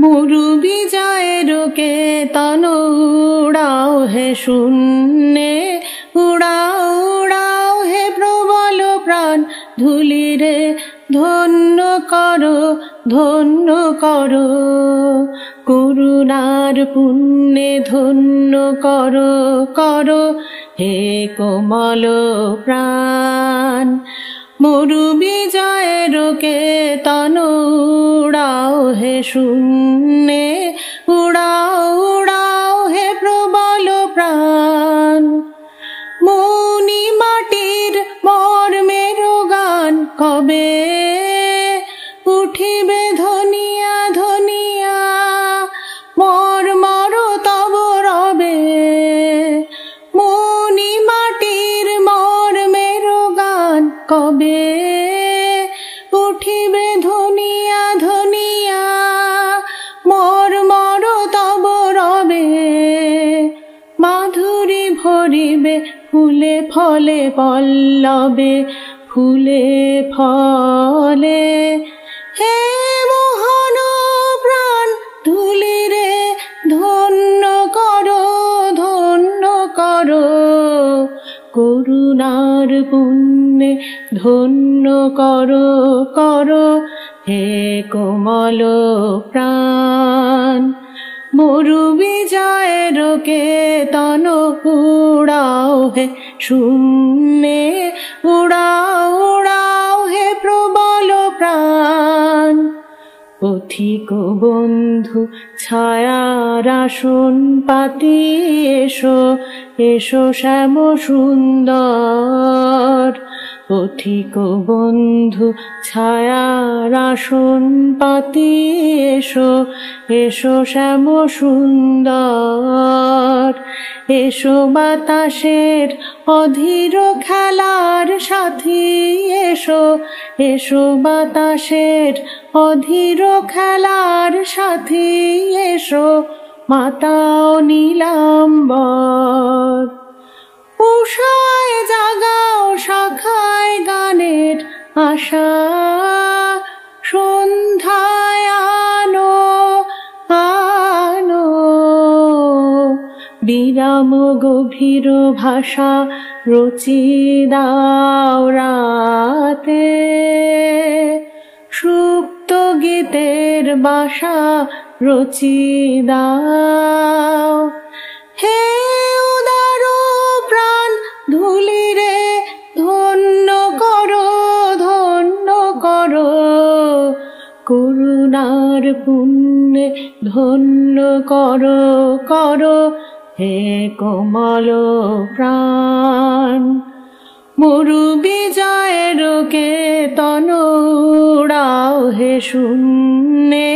মরু বিজয়ের কেতন উড়াও হে শূন্যে, উড়াও উড়াও হে প্রবল প্রাণ ধুলিরে ধন্য করো ধন্য করো। করুণার পুণ্যে ধন্য করো করো হে কোমল প্রাণ। মরু বিজয়ের কেতন উড়াও হে শূন্যে, উড়াও উড়াও হে প্রবল প্রাণ। মৌনি মাটির মর্মের গান কবে উঠিবে ধনিয়া ধনিয়া, মর মর তব রবে। মৌনি মাটির মর্মের গান কবে উঠিবে ধনিয়া ধনিয়া, মর মর তব রবে। মাধুরী ভরিবে ফুলে ফলে পল্লবে, ফুলে ফলে হে মোহন প্রাণ ধুলিরে ধন্য করো ধন্য করো। করুণার পুণ্যে ধন্য করো করো হে কোমল প্রাণ। মরু বিজয়ের কেতন উড়াও হে শূন্যে, উড়াও উড়াও হে প্রবল প্রাণ। পথিক বন্ধু ছায়ার আসন পাতি এসো, এসো শ্যাম সুন্দর। পথিক বন্ধু ছায়ার আসন পাতি এসো, এসো শ্যাম সুন্দর। এসো বাতাসের অধীর খেলার সাথী, এসো এসো বাতাসের অধীর খেলার সাথী, এসো মাতা নীলাম্বর। উষায় জাগাও শাখায় গানের আশা, সন্ধ্যায় আনো আনো বিরাম গভীর ভাষা রচি দাও রাতে। সুপ্ত গীতের বাসা রচি দাও হে উদার প্রাণ ধুলিরে ধন্য করো ধন্য করো। করুণার পুণ্যে ধন্য করো করো হে কোমল প্রাণ। মরু বিজয়ের কেতন উড়াও হে শূন্যে,